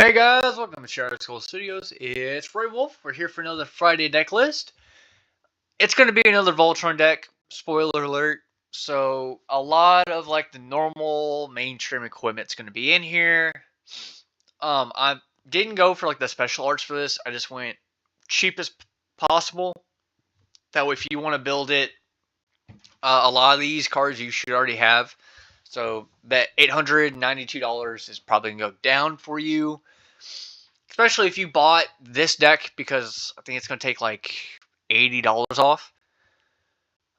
Hey guys, welcome to Shadow School Studios. It's Ray Wolf. We're here for another Friday deck list. It's going to be another Voltron deck. Spoiler alert. So a lot of like the normal mainstream equipment's going to be in here. I didn't go for like the special arts for this. I just went cheapest possible. That way, if you want to build it, a lot of these cards you should already have. So that $892 is probably going to go down for you. Especially if you bought this deck, because I think it's going to take like $80 off.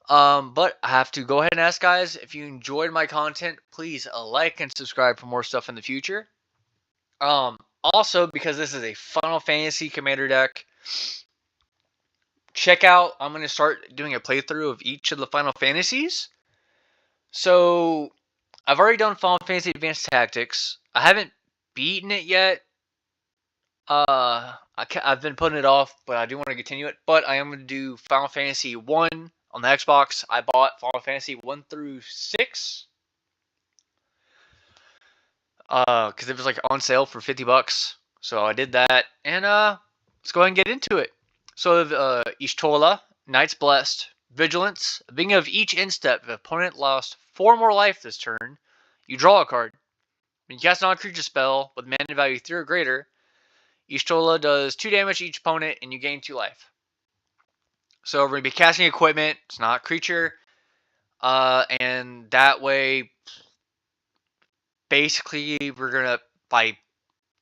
But I have to go ahead and ask, guys, if you enjoyed my content, please like and subscribe for more stuff in the future. Also, because this is a Final Fantasy Commander deck, check out, I'm going to start doing a playthrough of each of the Final Fantasies. So, I've already done Final Fantasy Advanced Tactics. I haven't beaten it yet. I've been putting it off, but I do want to continue it. But I am going to do Final Fantasy 1 on the Xbox. I bought Final Fantasy 1 through 6. Because it was like on sale for $50. So I did that. And let's go ahead and get into it. So shtola, Knight's Blessed, Vigilance. At the beginning of each instep, if the opponent lost 4 more life this turn, you draw a card. When you cast a non-creature spell with mana value 3 or greater, shtola does 2 damage to each opponent, and you gain 2 life. So we're going to be casting equipment. It's not a creature. And that way, basically, we're going to, by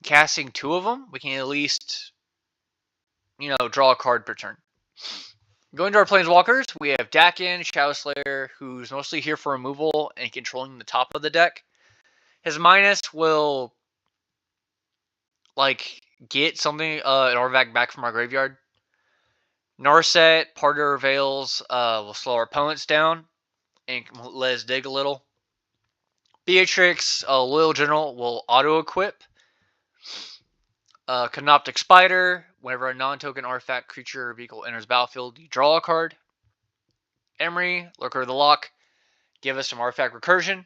casting 2 of them, we can at least, draw a card per turn. Going to our Planeswalkers, we have Dakin, Shadow Slayer, who's mostly here for removal and controlling the top of the deck. His minus will, get something, an artifact back from our graveyard. Narset, part of our Veils, will slow our opponents down and let us dig a little. Beatrix, Loyal General, will auto-equip. Canoptic Spider, whenever a non-token artifact, creature, or vehicle enters battlefield, you draw a card. Emery, Lurker of the Lock, give us some artifact recursion.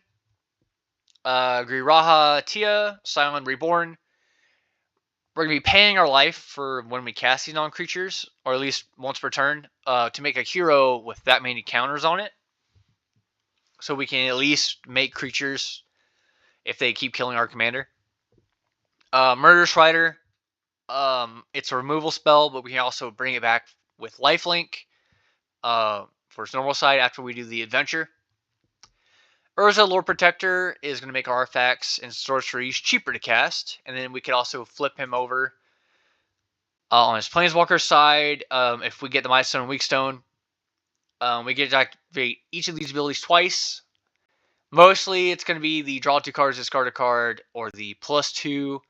Griraha Tia, Silent Reborn. We're going to be paying our life for when we cast these non-creatures, or at least once per turn, to make a hero with that many counters on it. So we can at least make creatures if they keep killing our commander. Murderous Rider, it's a removal spell, but we can also bring it back with lifelink for its normal side after we do the adventure. Urza, Lord Protector, is going to make artifacts and sorceries cheaper to cast. And then we could also flip him over on his Planeswalker side. If we get the Mighty Stone and Weak Stone, we get to activate each of these abilities twice. Mostly, it's going to be the draw 2 cards, discard a card, or the +2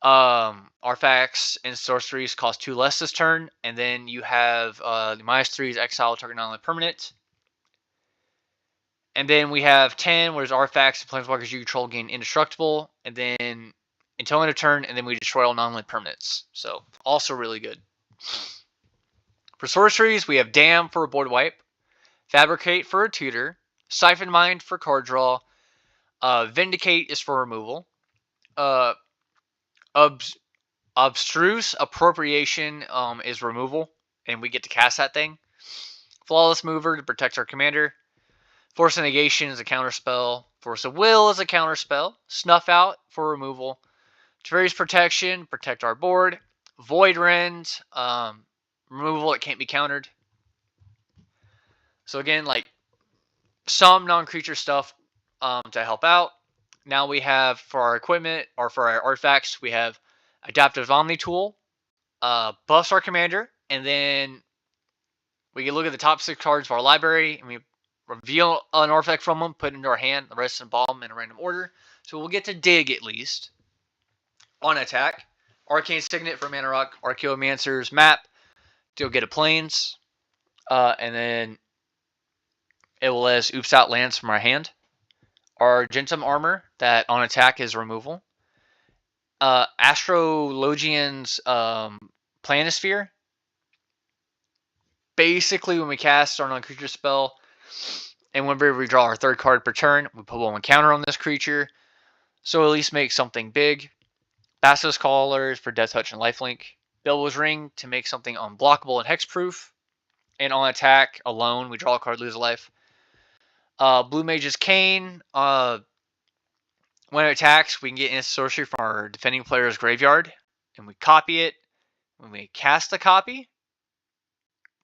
artifacts and sorceries cost 2 less this turn. And then you have the -3 is exile target non-land permanent. And then we have 10, where there's artifacts and planeswalkers you control gain indestructible. And then until end of turn, and then we destroy all non-land permanents. So, also really good. For sorceries, we have Dam for a board wipe, Fabricate for a tutor, Siphon Mind for card draw, Vindicate is for removal, Obstruse Appropriation is removal, and we get to cast that thing. Flawless Mover to protect our commander. Force of Negation is a counterspell. Force of Will is a counterspell. Snuff Out for removal. Teferi's Protection, protect our board. Void Rend, removal, it can't be countered. So again, some non-creature stuff to help out. Now we have, for our equipment, or for our artifacts, we have Adaptive Omni Tool, buffs our commander, and then we can look at the top 6 cards of our library, and we reveal an artifact from them, put it into our hand, the rest in the bottom in a random order. So we'll get to dig at least. On attack, Arcane Signet for Mana Rock, Archaeomancer's Map to get a Plains, and then it will let us oops out lands from our hand. Argentum Armor, that on attack is removal. Astrologian's Planisphere. Basically, when we cast our non-creature spell, and whenever we draw our 3rd card per turn, we put 1 counter on this creature. So at least make something big. Basilisk Collars for Death Touch and Lifelink. Bilbo's Ring to make something unblockable and hexproof. And on attack alone, we draw a card, lose a life. Blue Mage's Cane. When it attacks, we can get instant sorcery from our defending player's graveyard, and we copy it when we cast a copy.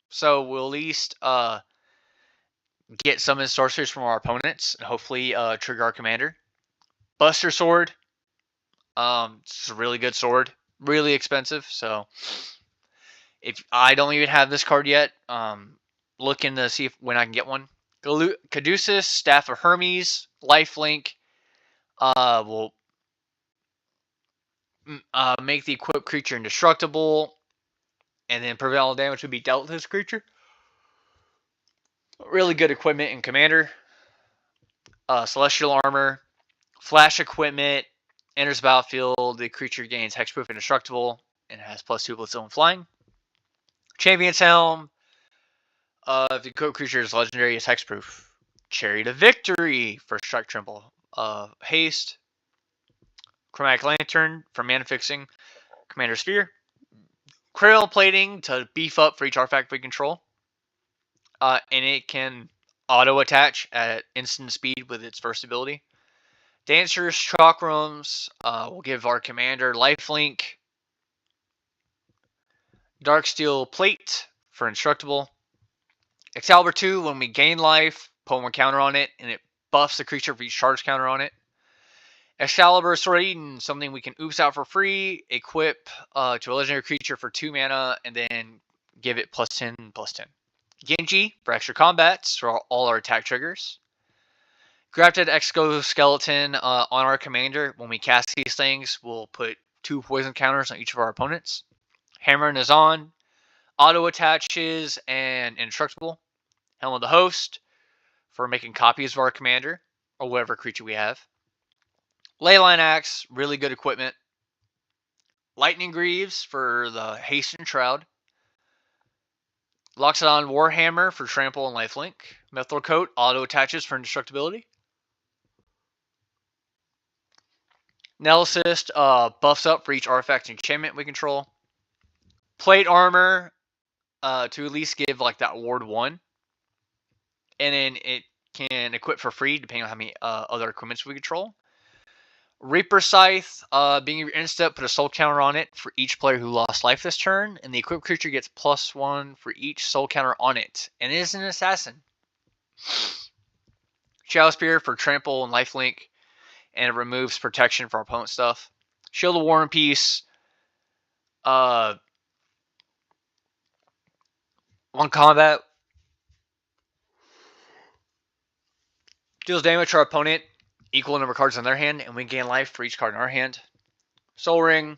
So we'll at least get some instant sorceries from our opponents, and hopefully trigger our commander. Buster Sword. It's a really good sword, really expensive. So if I don't even have this card yet, looking to see when I can get one. Caduceus, Staff of Hermes, Lifelink. Will make the equipped creature indestructible, and then prevent all damage to be dealt to this creature. Really good equipment in Commander. Celestial Armor, Flash Equipment, enters the battlefield, the creature gains hexproof indestructible, and has +2/+1 and flying. Champion's Helm, if the equipped creature is legendary, is hexproof. Chariot of Victory for Strike Trample. Haste. Chromatic Lantern for mana fixing. Commander Sphere. Cradle Plating to beef up for each artifact we control. And it can auto-attach at instant speed with its first ability. Dancer's Chakrams will give our commander lifelink. Darksteel Plate for indestructible. Excalibur 2, when we gain life, put one counter on it, and it buffs the creature for each charge counter on it. Excalibur Sword Eaten, something we can oops out for free, equip to a legendary creature for 2 mana, and then give it +10/+10. Genji for extra combats for all our attack triggers. Grafted Exoskeleton on our commander. When we cast these things, we'll put 2 poison counters on each of our opponents. Hammer Nazan, auto attaches and indestructible. Helm of the Host for making copies of our commander or whatever creature we have. Leyline Axe, really good equipment. Lightning Greaves for the Haste and Shroud. Loxodon Warhammer for Trample and Lifelink. Mithril Coat, auto attaches for indestructibility. Nelicist buffs up for each artifact and enchantment we control. Plate Armor to at least give like that ward 1. And then it can equip for free depending on how many other equipments we control. Reaper Scythe, being your instant, put a soul counter on it for each player who lost life this turn, and the equipped creature gets +1 for each soul counter on it, and it is an assassin. Shadow Spear for trample and lifelink, and it removes protection for our opponent's stuff. Shield of War and Peace, 1 combat, deals damage to our opponent, equal number of cards in their hand, and we gain life for each card in our hand. Soul Ring.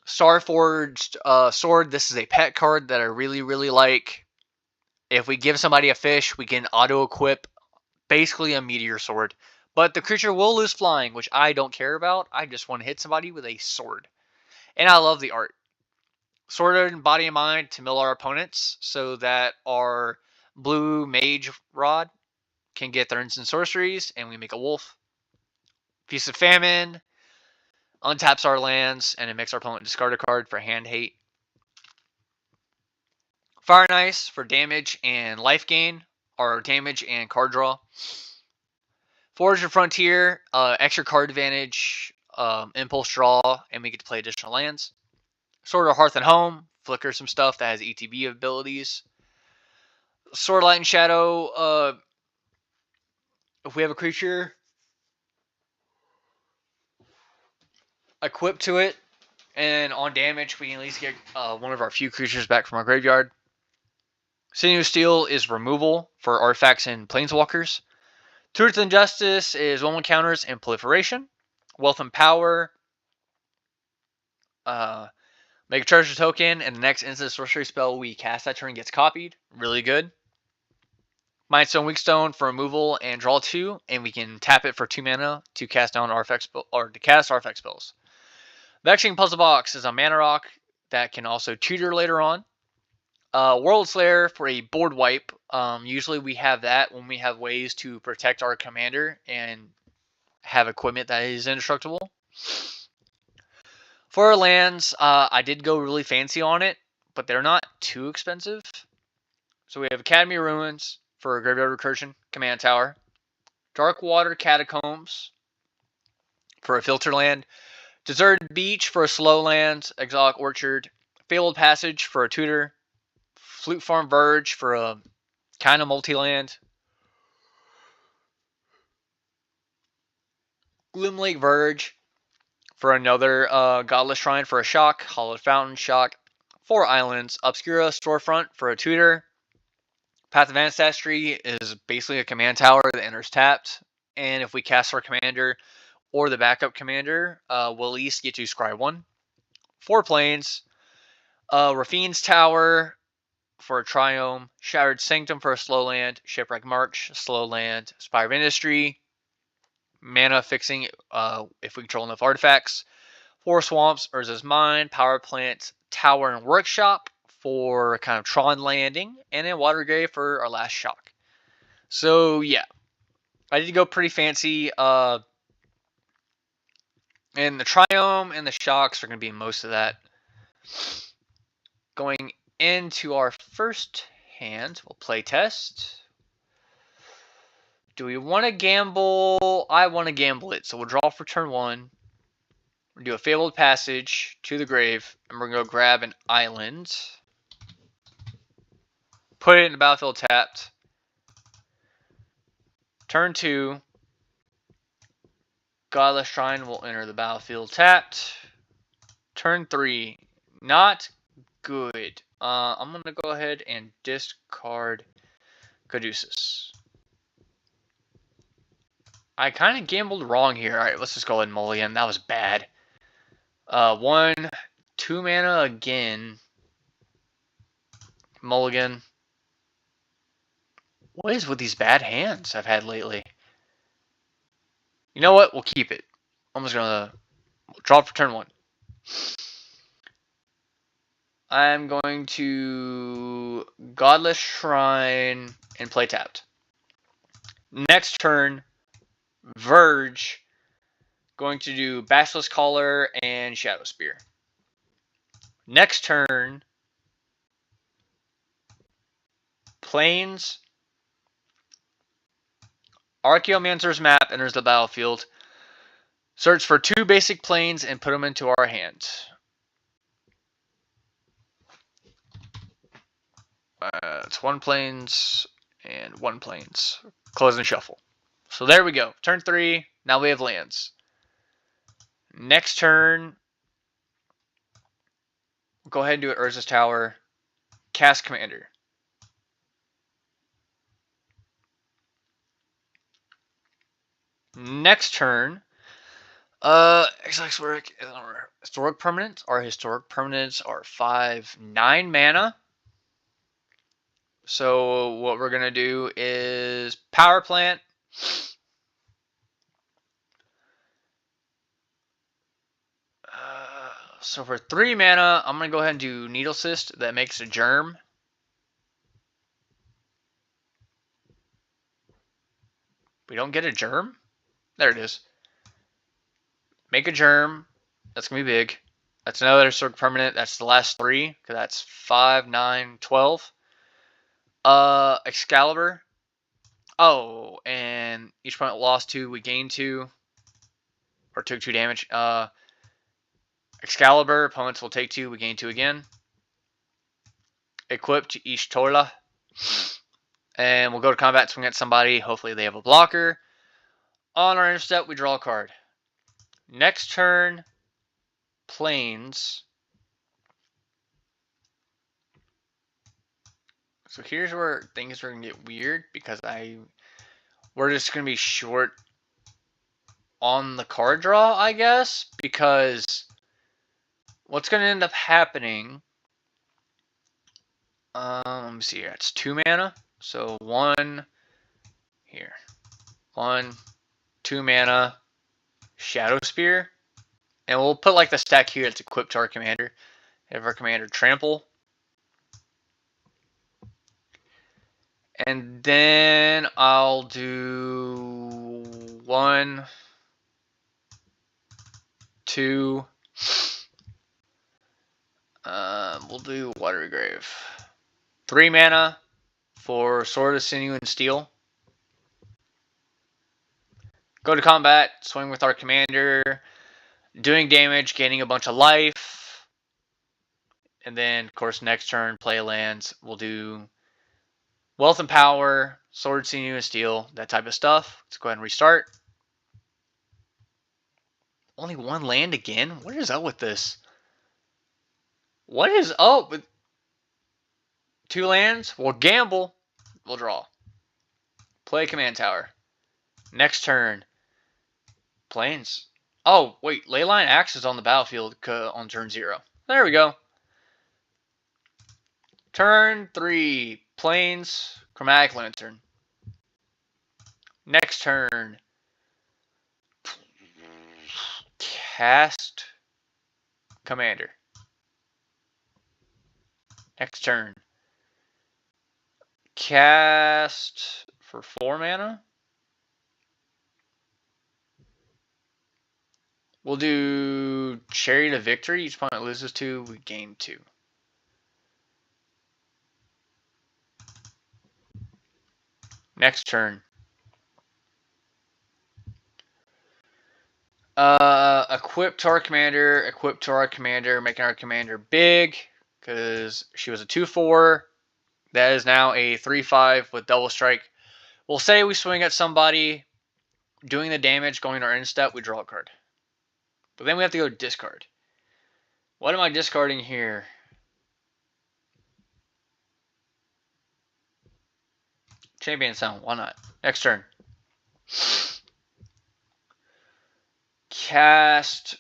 Starforged Sword. This is a pet card that I really, really like. If we give somebody a fish, we can auto-equip basically a meteor sword. But the creature will lose flying, which I don't care about. I just want to hit somebody with a sword. And I love the art. Sword in body and mind to mill our opponents so that our blue mage rod can get their instant sorceries, and we make a wolf. Feast of Famine untaps our lands, and it makes our opponent discard a card for hand hate. Fire and Ice for damage and life gain, or damage and card draw. Forge of Frontier, extra card advantage, impulse draw, and we get to play additional lands. Sword of Hearth and Home, flicker some stuff that has ETB abilities. Sword Light and Shadow, if we have a creature equipped to it, and on damage, we can at least get one of our few creatures back from our graveyard. Sinew Steel is removal for artifacts and planeswalkers. Truth and Justice is 1/1 counters and proliferation. Wealth and Power. Make a treasure token, and the next instant sorcery spell we cast that turn gets copied. Really good. Mindstone Weakstone for removal and draw 2, and we can tap it for 2 mana to cast down artifact or to cast artifact spells. Vexing Puzzle Box is a mana rock that can also tutor later on. World Slayer for a board wipe. Usually we have that when we have ways to protect our commander and have equipment that is indestructible. For our lands, I did go really fancy on it, but they're not too expensive. So we have Academy Ruins for Graveyard Recursion, Command Tower. Darkwater Catacombs for a filter land. Deserted Beach for a slow land, Exotic Orchard. Fabled Passage for a tutor. Flute Farm Verge for a kind of multi-land. Gloomlake Verge for another Godless Shrine for a shock. Hollowed Fountain, shock. 4 islands. Obscura Storefront for a tutor. Path of Ancestry is basically a command tower that enters tapped. And if we cast our commander or the backup commander, we'll at least get to scry 1. 4 planes. Rafine's Tower for a Triome. Shattered Sanctum for a slow land. Shipwreck March, slow land. Spire of Industry. Mana fixing if we control enough artifacts. 4 swamps, Urza's Mine, Power Plant, Tower, and Workshop for kind of Tron landing, and then Watergrave for our last shock. So yeah, I did go pretty fancy. And the Triome and the shocks are going to be most of that. Going into our first hand, we'll play test. Do we want to gamble? I want to gamble it. So we'll draw for turn 1. We'll do a Fabled Passage to the grave. And we're going to go grab an island. Put it in the battlefield tapped. Turn 2. Godless Shrine will enter the battlefield tapped. Turn 3. Not good. I'm going to go ahead and discard Caduceus. I kind of gambled wrong here. Alright, let's just go ahead and mulligan. That was bad. 1, 2 mana again. Mulligan. What is with these bad hands I've had lately? You know what? We'll keep it. I'm just going to draw for turn 1. I'm going to Godless Shrine and play tapped. Next turn, Verge. Going to do Basilisk Collar and Shadow Spear. Next turn, Plains. Archaeomancer's Map enters the battlefield. Search for 2 basic planes and put them into our hand. It's 1 planes and 1 planes. Close and shuffle. So there we go. Turn 3. Now we have lands. Next turn, we'll go ahead and do it. Urza's Tower. Cast Commander. Next turn, historic permanents. Our historic permanents are 5/9 mana. So what we're gonna do is Power Plant. So for 3 mana, I'm gonna go ahead and do Needle Cyst. That makes a germ. We don't get a germ? There it is. Make a germ. That's going to be big. That's another historic permanent. That's the last 3. Because that's 5, 9, 12. Excalibur. Oh, and each opponent lost 2. We gained 2. Or took 2 damage. Excalibur. Opponents will take 2. We gain 2 again. Equipped shtola. And we'll go to combat, swing at somebody. Hopefully they have a blocker. On our intercept, we draw a card. Next turn, Plains. So here's where things are going to get weird because we're just going to be short on the card draw, I guess. Because what's going to end up happening, let me see here. It's 2 mana. So 1 here. 1, 2 mana, Shadow Spear. And we'll put like the stack here that's equipped to our commander. Have our commander trample. And then I'll do 1, 2, we'll do Watery Grave. 3 mana for Sword of Sinew and Steel. Go to combat, swing with our commander, doing damage, gaining a bunch of life. And then, of course, next turn, play lands. We'll do Wealth and Power, Sword, Sinew, and Steel, that type of stuff. Let's go ahead and restart. Only 1 land again? What is up with this? What is up with 2 lands? We'll gamble. We'll draw. Play Command Tower. Next turn. Plains. Oh, wait. Leyline Axe is on the battlefield on turn 0. There we go. Turn 3. Plains. Chromatic Lantern. Next turn. Cast Commander. Next turn. Cast for 4 mana. We'll do Chariot of Victory. Each opponent loses 2, we gain 2. Next turn. Equip to our commander, making our commander big, because she was a 2/4. That is now a 3/5 with double strike. We'll say we swing at somebody, doing the damage, going to our end step, we draw a card. But then we have to go discard. What am I discarding here? Champion Sound, why not? Next turn. Cast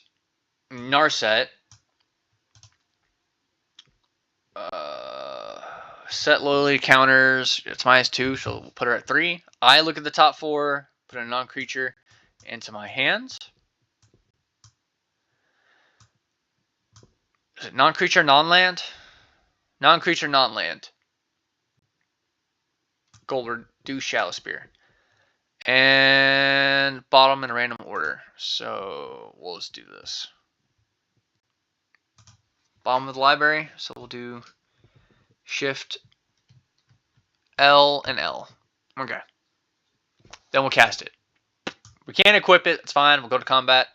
Narset. Set loyalty counters. It's -2, so we'll put her at 3. I look at the top 4, put a non-creature into my hands. Is it non-creature, non-land? Non-creature, non-land. Gold, do Shallow Spear. And bottom in random order. So we'll just do this. Bottom of the library. So we'll do Shift L and L. Okay. Then we'll cast it. We can't equip it. It's fine. We'll go to combat.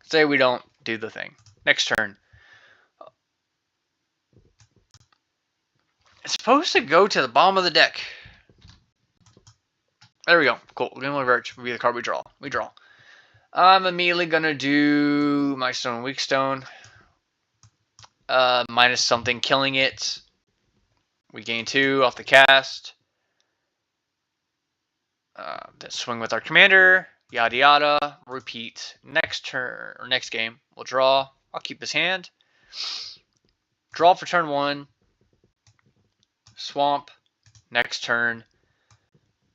Say we don't do the thing. Next turn. It's supposed to go to the bottom of the deck. There we go. Cool. Glimmer Verge will be the card we draw. We draw. I'm immediately going to do my Stone Weak Stone. Minus something, killing it. We gain 2 off the cast. Then swing with our commander. Yada yada. Repeat. Next turn, or next game, we'll draw. I'll keep his hand. Draw for turn 1. Swamp. Next turn.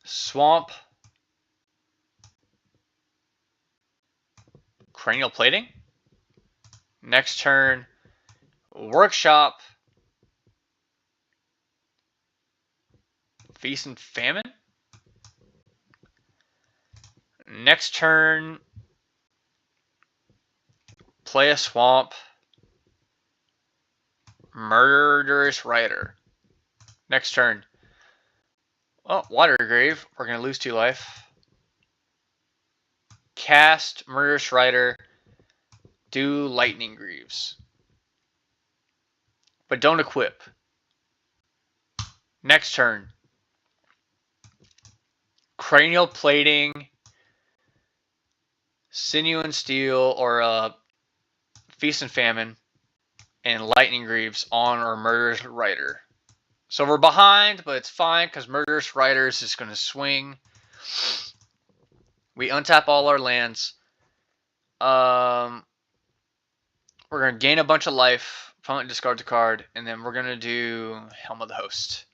Swamp. Cranial Plating. Next turn. Workshop. Feast and Famine. Next turn. Play a Swamp. Murderous Rider. Next turn. Oh, Water Grave. We're going to lose 2 life. Cast Murderous Rider. Do Lightning Greaves. But don't equip. Next turn. Cranial Plating. Sinew and Steel, or Feast and Famine. And Lightning Greaves on our Murderous Rider. So we're behind, but it's fine because Murderous Rider is just going to swing. We untap all our lands. We're going to gain a bunch of life. Opponent discards a card. And then we're going to do Helm of the Host.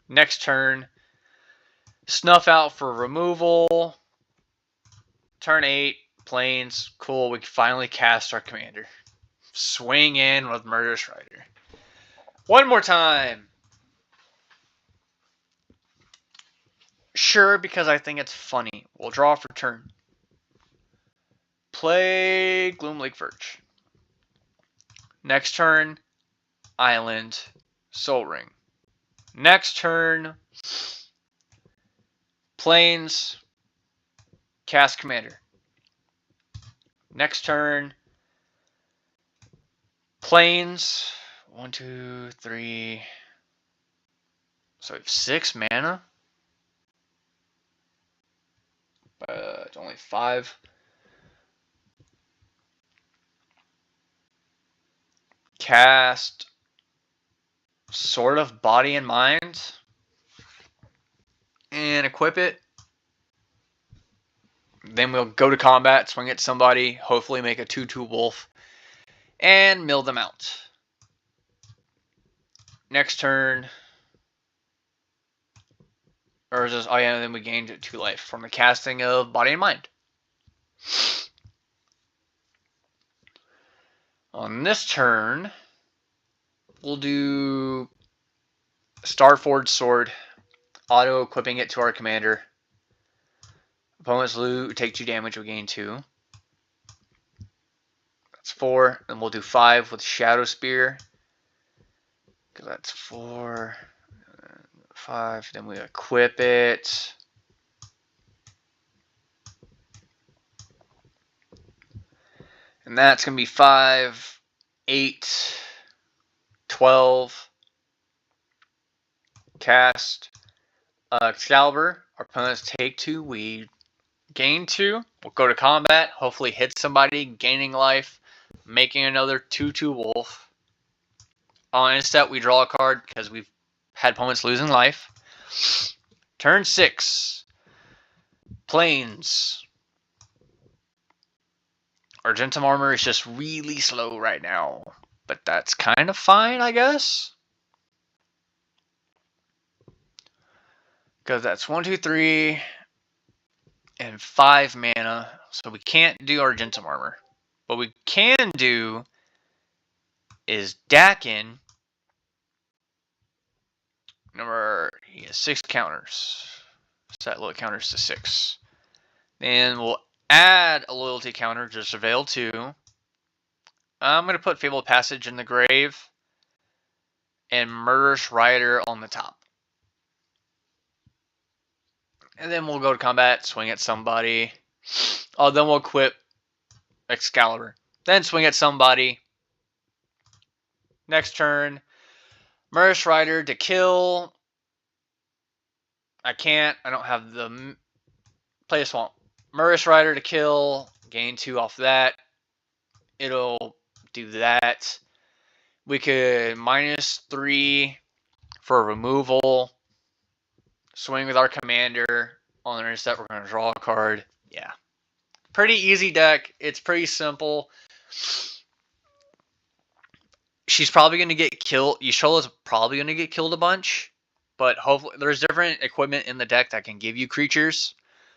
Next turn. Snuff out for removal. Turn 8. Plains. Cool. We can finally cast our commander. Swing in with Murderous Rider. One more time. Sure, because I think it's funny. We'll draw for turn. Play Gloomlake Verge. Next turn, Island, Soul Ring. Next turn, Plains, cast Commander. Next turn, Plains, 1, 2, 3. So we have 6 mana. It's only 5. Cast Sword of Body and Mind. And equip it. Then we'll go to combat, swing at somebody, hopefully make a 2/2 wolf, and mill them out. Next turn, or just, oh yeah, then we gained 2 life from the casting of Body and Mind. On this turn, we'll do Starforged Sword, auto-equipping it to our commander. Opponents loot, take 2 damage, we gain 2. That's 4. Then we'll do 5 with Shadow Spear. Because that's 4, 5. Then we equip it. And that's going to be 5, 8, 12. Cast Excalibur. Our opponents take 2. We gain 2. We'll go to combat. Hopefully hit somebody, gaining life, making another 2/2 wolf. On instead, we draw a card because we've had opponents losing life. Turn 6. Plains. Argentum Armor is just really slow right now, but that's kind of fine, I guess. Because that's 1, 2, 3, and 5 mana, so we can't do Argentum Armor. What we can do is Dakin. He has 6 counters. Set loyalty counters to 6. Then we'll add a loyalty counter to Surveil 2. I'm going to put Fabled Passage in the grave and Murderous Rider on the top. And then we'll go to combat, swing at somebody. Oh, then we'll equip Excalibur. Then swing at somebody. Next turn, Murderous Rider to kill. I can't. I don't have the play a swamp. Murderous Rider to kill. Gain 2 off that. It'll do that. We could -3 for removal. Swing with our commander. On the intercept, we're going to draw a card. Yeah. Pretty easy deck. It's pretty simple. She's probably going to get killed. Yshtola's probably going to get killed a bunch. But hopefully, there's different equipment in the deck that can give you creatures.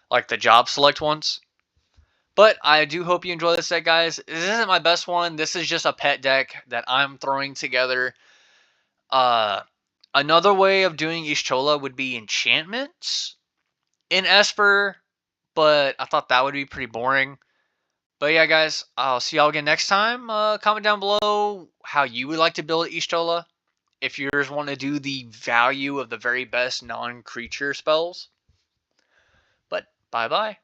Like the job select ones. But I do hope you enjoy this deck, guys. This isn't my best one. This is just a pet deck that I'm throwing together. Another way of doing Y'shtola would be enchantments in Esper, but I thought that would be pretty boring. But yeah, guys, I'll see y'all again next time. Comment down below how you would like to build Y'shtola. If yours want to do the value of the very best non-creature spells. But bye-bye.